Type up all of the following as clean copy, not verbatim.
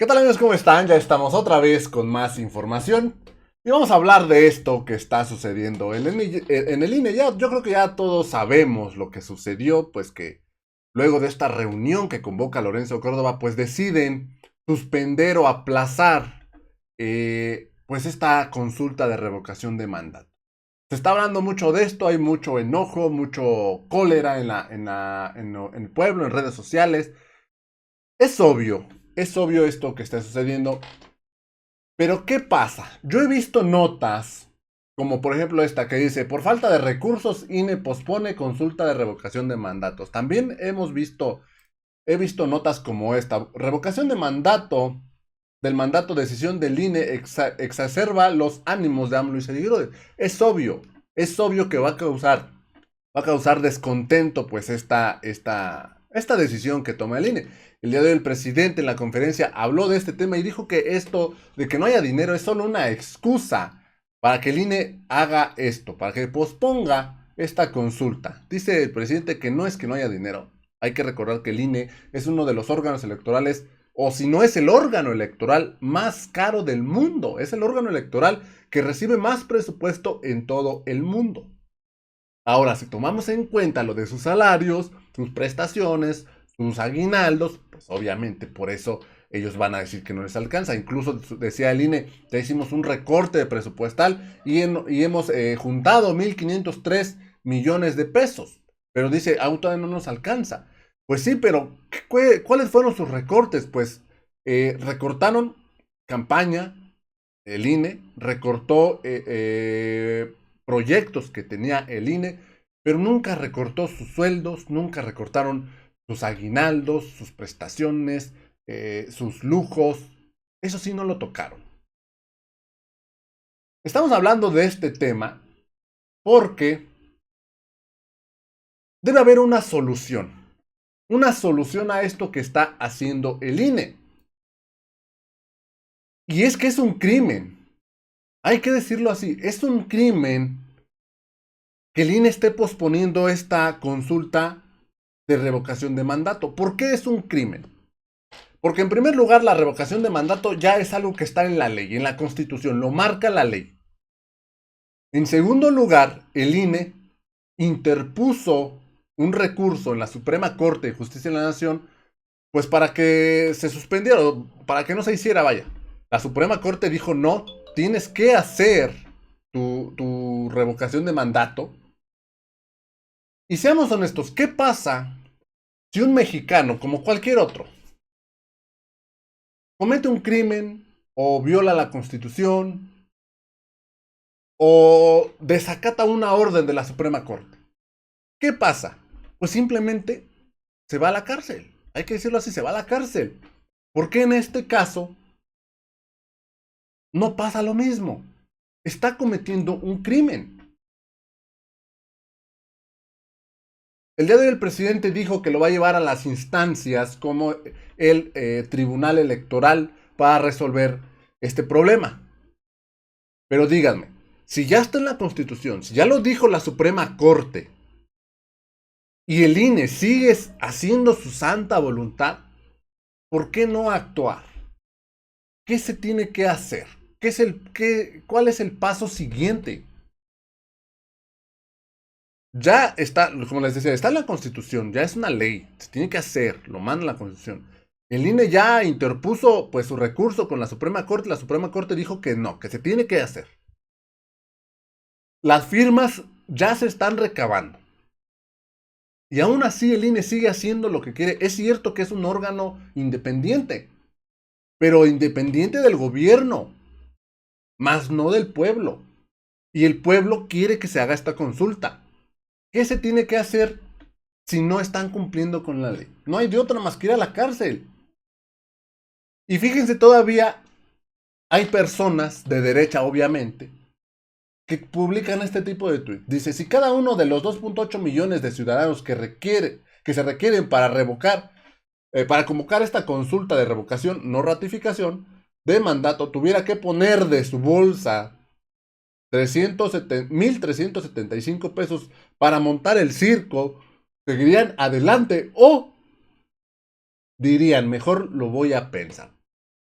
¿Qué tal amigos? ¿Cómo están? Ya estamos otra vez con más información y vamos a hablar de esto que está sucediendo en el INE. Yo creo que ya todos sabemos lo que sucedió, pues que luego de esta reunión que convoca Lorenzo Córdoba, pues deciden suspender o aplazar pues esta consulta de revocación de mandato. Se está hablando mucho de esto, hay mucho enojo, mucho cólera en el pueblo, en redes sociales. Es obvio, es obvio esto que está sucediendo. Pero ¿qué pasa? Yo he visto notas, como por ejemplo esta que dice, por falta de recursos, INE pospone consulta de revocación de mandatos. También he visto notas como esta, revocación de mandato, del mandato decisión del INE exacerba los ánimos de AMLO y Seguidores. Es obvio que va a causar descontento, pues esta decisión que toma el INE. El día de hoy el presidente en la conferencia habló de este tema y dijo que esto de que no haya dinero es solo una excusa para que el INE haga esto, para que posponga esta consulta. Dice el presidente que no es que no haya dinero. Hay que recordar que el INE es uno de los órganos electorales, o si no es el órgano electoral más caro del mundo. Es el órgano electoral que recibe más presupuesto en todo el mundo. Ahora, si tomamos en cuenta lo de sus salarios, sus prestaciones, sus aguinaldos, pues obviamente por eso ellos van a decir que no les alcanza. Incluso decía el INE, ya hicimos un recorte de presupuestal y hemos juntado 1,503 millones de pesos. Pero dice, aún todavía no nos alcanza. Pues sí, pero ¿cuáles fueron sus recortes? Pues recortaron campaña, el INE, recortó proyectos que tenía el INE, pero nunca recortó sus sueldos, nunca recortaron sus aguinaldos, sus prestaciones, sus lujos. Eso sí no lo tocaron. Estamos hablando de este tema porque debe haber una solución a esto que está haciendo el INE. Y es que es un crimen, hay que decirlo así, es un crimen que el INE esté posponiendo esta consulta de revocación de mandato. ¿Por qué es un crimen? Porque en primer lugar la revocación de mandato ya es algo que está en la ley, en la Constitución, lo marca la ley. En segundo lugar, el INE interpuso un recurso en la Suprema Corte de Justicia de la Nación, pues para que se suspendiera, para que no se hiciera, vaya. La Suprema Corte dijo, no, tienes que hacer tu revocación de mandato. Y seamos honestos, ¿qué pasa si un mexicano, como cualquier otro, comete un crimen o viola la Constitución o desacata una orden de la Suprema Corte? ¿Qué pasa? Pues simplemente se va a la cárcel. Hay que decirlo así, se va a la cárcel. ¿Por qué en este caso no pasa lo mismo? Está cometiendo un crimen. El día de hoy el presidente dijo que lo va a llevar a las instancias como el Tribunal Electoral para resolver este problema. Pero díganme, si ya está en la Constitución, si ya lo dijo la Suprema Corte y el INE sigue haciendo su santa voluntad, ¿por qué no actuar? ¿Qué se tiene que hacer? ¿Cuál es el paso siguiente? Ya está, como les decía, está en la Constitución, ya es una ley, se tiene que hacer, lo manda la Constitución. El INE ya interpuso pues su recurso con la Suprema Corte dijo que no, que se tiene que hacer. Las firmas ya se están recabando. Y aún así el INE sigue haciendo lo que quiere. Es cierto que es un órgano independiente, pero independiente del gobierno, más no del pueblo. Y el pueblo quiere que se haga esta consulta. ¿Qué se tiene que hacer si no están cumpliendo con la ley? No hay de otra más que ir a la cárcel. Y fíjense, todavía hay personas de derecha, obviamente, que publican este tipo de tweets. Dice, si cada uno de los 2,8 millones de ciudadanos que se requieren para para convocar esta consulta de revocación, no ratificación, de mandato, tuviera que poner de su bolsa 1,375 pesos para montar el circo, seguirían adelante o dirían, mejor lo voy a pensar.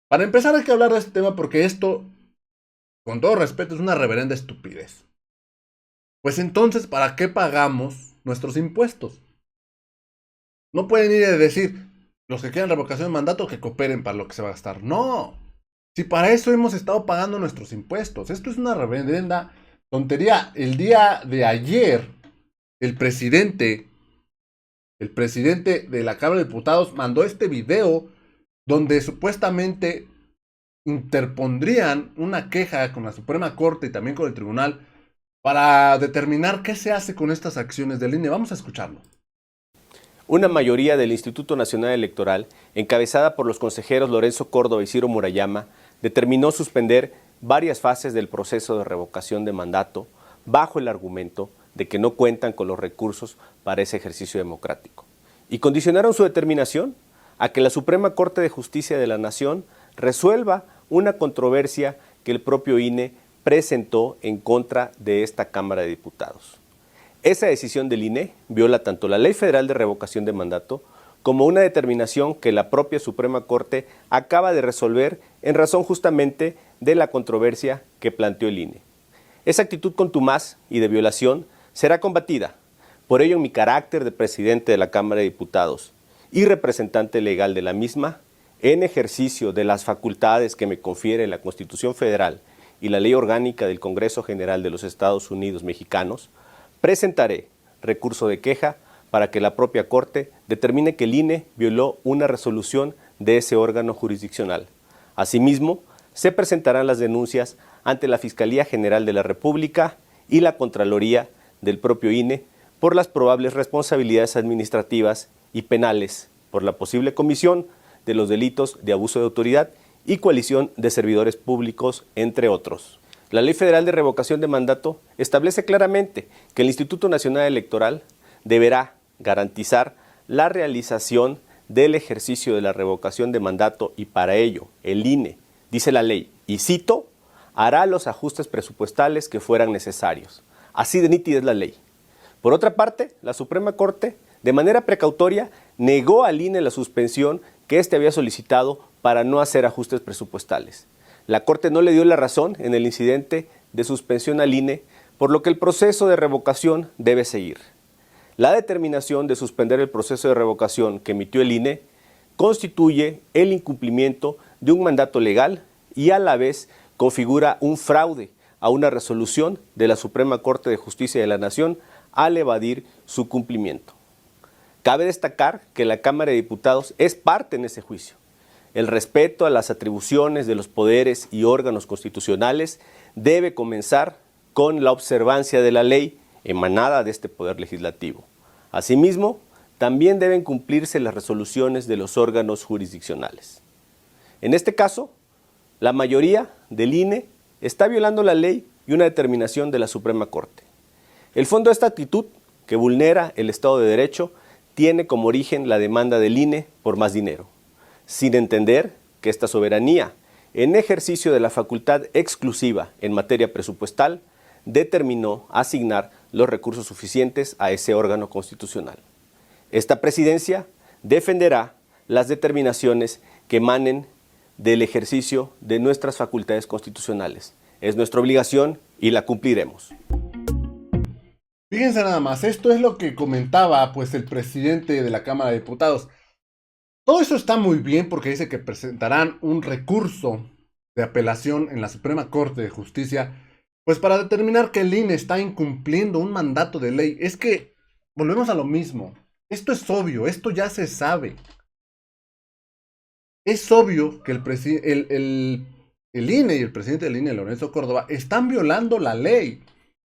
Para empezar hay que hablar de este tema porque esto, con todo respeto, es una reverenda estupidez. Pues entonces, ¿para qué pagamos nuestros impuestos? No pueden ir a decir, los que quieran revocación de mandato que cooperen para lo que se va a gastar. No. Si para eso hemos estado pagando nuestros impuestos. Esto es una reverenda tontería. El día de ayer, el presidente de la Cámara de Diputados mandó este video donde supuestamente interpondrían una queja con la Suprema Corte y también con el Tribunal para determinar qué se hace con estas acciones del INE. Vamos a escucharlo. Una mayoría del Instituto Nacional Electoral, encabezada por los consejeros Lorenzo Córdoba y Ciro Murayama, determinó suspender varias fases del proceso de revocación de mandato bajo el argumento de que no cuentan con los recursos para ese ejercicio democrático. Y condicionaron su determinación a que la Suprema Corte de Justicia de la Nación resuelva una controversia que el propio INE presentó en contra de esta Cámara de Diputados. Esa decisión del INE viola tanto la Ley Federal de Revocación de Mandato como una determinación que la propia Suprema Corte acaba de resolver en razón justamente de la controversia que planteó el INE. Esa actitud contumaz y de violación será combatida. Por ello, en mi carácter de presidente de la Cámara de Diputados y representante legal de la misma, en ejercicio de las facultades que me confiere la Constitución Federal y la Ley Orgánica del Congreso General de los Estados Unidos Mexicanos, presentaré recurso de queja para que la propia Corte determine que el INE violó una resolución de ese órgano jurisdiccional. Asimismo, se presentarán las denuncias ante la Fiscalía General de la República y la Contraloría del propio INE por las probables responsabilidades administrativas y penales por la posible comisión de los delitos de abuso de autoridad y coalición de servidores públicos, entre otros. La Ley Federal de Revocación de Mandato establece claramente que el Instituto Nacional Electoral deberá garantizar la realización del ejercicio de la revocación de mandato y para ello el INE, dice la ley, y cito, hará los ajustes presupuestales que fueran necesarios. Así de nítida es la ley. Por otra parte, la Suprema Corte, de manera precautoria, negó al INE la suspensión que éste había solicitado para no hacer ajustes presupuestales. La Corte no le dio la razón en el incidente de suspensión al INE, por lo que el proceso de revocación debe seguir. La determinación de suspender el proceso de revocación que emitió el INE constituye el incumplimiento de un mandato legal y a la vez configura un fraude a una resolución de la Suprema Corte de Justicia de la Nación al evadir su cumplimiento. Cabe destacar que la Cámara de Diputados es parte en ese juicio. El respeto a las atribuciones de los poderes y órganos constitucionales debe comenzar con la observancia de la ley emanada de este poder legislativo. Asimismo, también deben cumplirse las resoluciones de los órganos jurisdiccionales. En este caso, la mayoría del INE está violando la ley y una determinación de la Suprema Corte. El fondo de esta actitud, que vulnera el Estado de Derecho, tiene como origen la demanda del INE por más dinero, sin entender que esta soberanía, en ejercicio de la facultad exclusiva en materia presupuestal, determinó asignar los recursos suficientes a ese órgano constitucional. Esta presidencia defenderá las determinaciones que emanen del ejercicio de nuestras facultades constitucionales. Es nuestra obligación y la cumpliremos. Fíjense nada más, esto es lo que comentaba pues el presidente de la Cámara de Diputados. Todo eso está muy bien porque dice que presentarán un recurso de apelación en la Suprema Corte de Justicia, pues para determinar que el INE está incumpliendo un mandato de ley. Es que volvemos a lo mismo. Esto es obvio, esto ya se sabe. Es obvio que el INE y el presidente del INE, Lorenzo Córdoba, están violando la ley.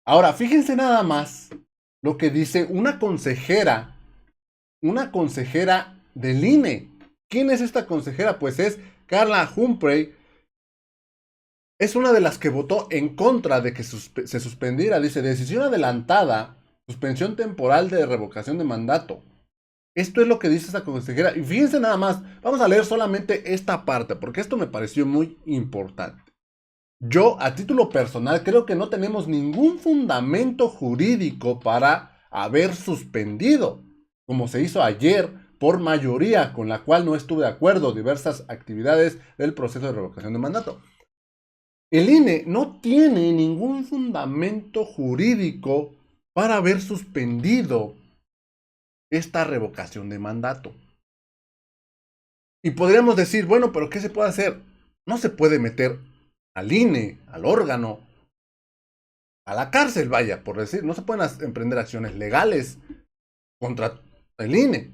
Ahora, fíjense nada más lo que dice una consejera del INE. ¿Quién es esta consejera? Pues es Carla Humphrey. Es una de las que votó en contra de que se suspendiera. Dice, decisión adelantada, suspensión temporal de revocación de mandato. Esto es lo que dice esta consejera. Y fíjense nada más, vamos a leer solamente esta parte, porque esto me pareció muy importante. Yo, a título personal, creo que no tenemos ningún fundamento jurídico para haber suspendido, como se hizo ayer, por mayoría, con la cual no estuve de acuerdo diversas actividades del proceso de revocación de mandato. El INE no tiene ningún fundamento jurídico para haber suspendido esta revocación de mandato. Y podríamos decir, bueno, pero ¿qué se puede hacer? No se puede meter al INE, al órgano, a la cárcel, vaya, por decir, no se pueden emprender acciones legales contra el INE.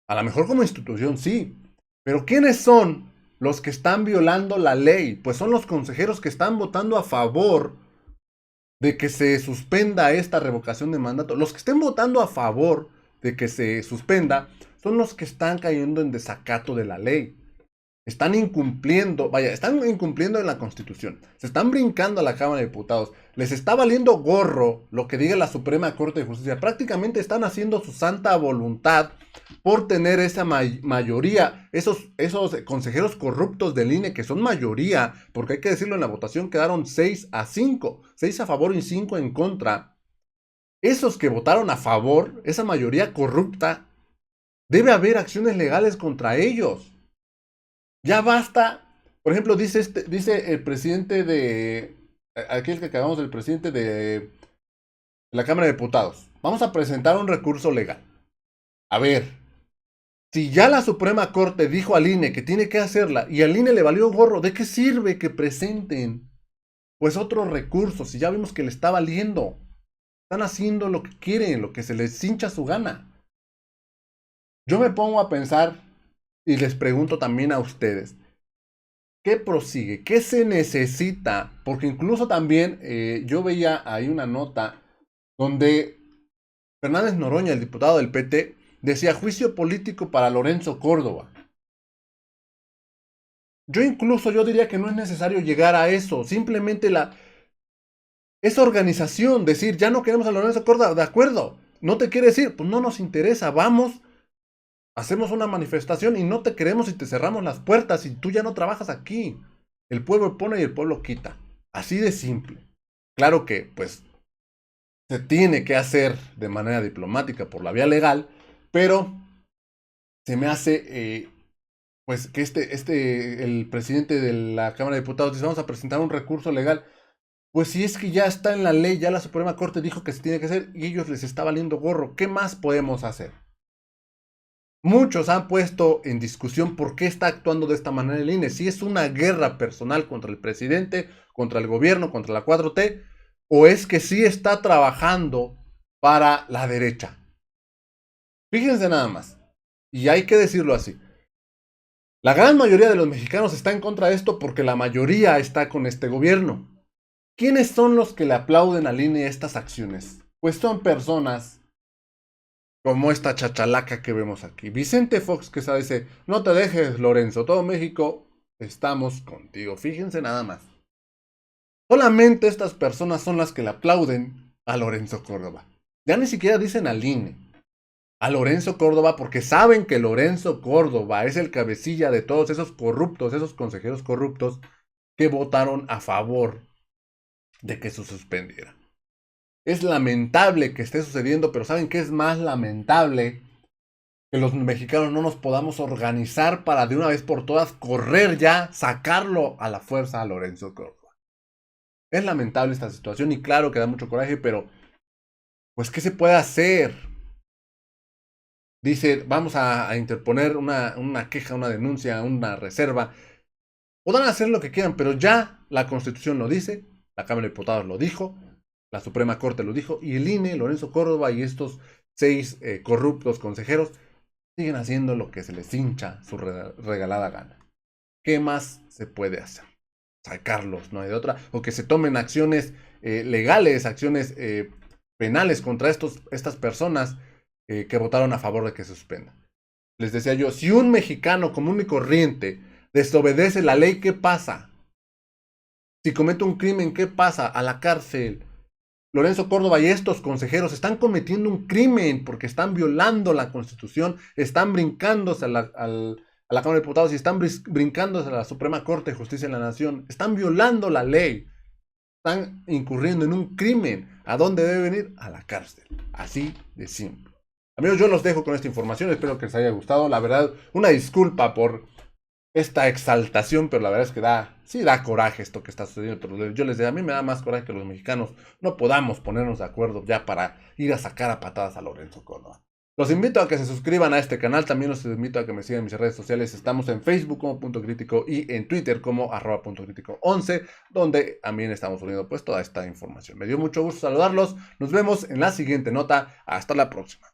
A lo mejor como institución sí, pero ¿quiénes son los que están violando la ley? Pues son los consejeros que están votando a favor de que se suspenda esta revocación de mandato. Los que estén votando a favor de que se suspenda son los que están cayendo en desacato de la ley. Están incumpliendo, vaya, están incumpliendo en la Constitución. Se están brincando a la Cámara de Diputados. Les está valiendo gorro lo que diga la Suprema Corte de Justicia. Prácticamente están haciendo su santa voluntad por tener esa mayoría. Esos consejeros corruptos del INE, que son mayoría, porque hay que decirlo, en la votación quedaron 6-5. 6 a favor y 5 en contra. Esos que votaron a favor, esa mayoría corrupta, debe haber acciones legales contra ellos. Ya basta. Por ejemplo, dice el presidente de... Aquel que acabamos, el presidente de la Cámara de Diputados. Vamos a presentar un recurso legal. A ver, si ya la Suprema Corte dijo al INE que tiene que hacerla y al INE le valió gorro, ¿de qué sirve que presenten pues otros recursos? Si ya vimos que le está valiendo. Están haciendo lo que quieren, lo que se les hincha su gana. Yo me pongo a pensar y les pregunto también a ustedes, ¿qué prosigue? ¿Qué se necesita? Porque incluso también yo veía ahí una nota donde Fernández Noroña, el diputado del PT, decía juicio político para Lorenzo Córdoba. Yo diría que no es necesario llegar a eso. Simplemente esa organización, decir, ya no queremos a Lorenzo Córdoba, de acuerdo. No te quiere decir, pues no nos interesa, vamos. Hacemos una manifestación y no te queremos y te cerramos las puertas y tú ya no trabajas aquí. El pueblo pone y el pueblo quita. Así de simple. Claro que, pues, se tiene que hacer de manera diplomática por la vía legal, pero se me hace, pues, que el presidente de la Cámara de Diputados dice, vamos a presentar un recurso legal. Pues si es que ya está en la ley, ya la Suprema Corte dijo que se tiene que hacer y ellos les está valiendo gorro. ¿Qué más podemos hacer? Muchos han puesto en discusión por qué está actuando de esta manera el INE. Si es una guerra personal contra el presidente, contra el gobierno, contra la 4T, o es que sí está trabajando para la derecha. Fíjense nada más, y hay que decirlo así. La gran mayoría de los mexicanos está en contra de esto porque la mayoría está con este gobierno. ¿Quiénes son los que le aplauden al INE estas acciones? Pues son personas como esta chachalaca que vemos aquí. Vicente Fox que dice, no te dejes, Lorenzo, todo México, estamos contigo. Fíjense nada más. Solamente estas personas son las que le aplauden a Lorenzo Córdoba. Ya ni siquiera dicen al INE. A Lorenzo Córdoba porque saben que Lorenzo Córdoba es el cabecilla de todos esos corruptos, esos consejeros corruptos que votaron a favor de que se suspendiera. Es lamentable que esté sucediendo, pero ¿saben qué es más lamentable? Que los mexicanos no nos podamos organizar para de una vez por todas correr ya, sacarlo a la fuerza a Lorenzo Córdoba. Es lamentable esta situación y claro que da mucho coraje, pero pues ¿qué se puede hacer? Dice, vamos a interponer una queja, una denuncia, una reserva. Podrán hacer lo que quieran, pero ya la Constitución lo dice, la Cámara de Diputados lo dijo, la Suprema Corte lo dijo, y el INE, Lorenzo Córdoba y estos 6 corruptos consejeros siguen haciendo lo que se les hincha su regalada gana. ¿Qué más se puede hacer? Sacarlos, no hay de otra. O que se tomen acciones legales, acciones penales contra estas personas que votaron a favor de que se suspenda. Les decía yo, si un mexicano común y corriente desobedece la ley, ¿qué pasa? Si comete un crimen, ¿qué pasa? A la cárcel. Lorenzo Córdoba y estos consejeros están cometiendo un crimen porque están violando la Constitución, están brincándose a la Cámara de Diputados y están brincándose a la Suprema Corte de Justicia de la Nación. Están violando la ley. Están incurriendo en un crimen. ¿A dónde debe venir? A la cárcel. Así de simple. Amigos, yo los dejo con esta información, espero que les haya gustado. La verdad, una disculpa por esta exaltación, pero la verdad es que sí da coraje esto que está sucediendo. Pero yo les digo, a mí me da más coraje que los mexicanos no podamos ponernos de acuerdo ya para ir a sacar a patadas a Lorenzo Córdoba. Los invito a que se suscriban a este canal, también los invito a que me sigan en mis redes sociales. Estamos en Facebook como Punto Crítico y en Twitter como @PuntoCrítico11, donde también estamos subiendo pues toda esta información. Me dio mucho gusto saludarlos, nos vemos en la siguiente nota, hasta la próxima.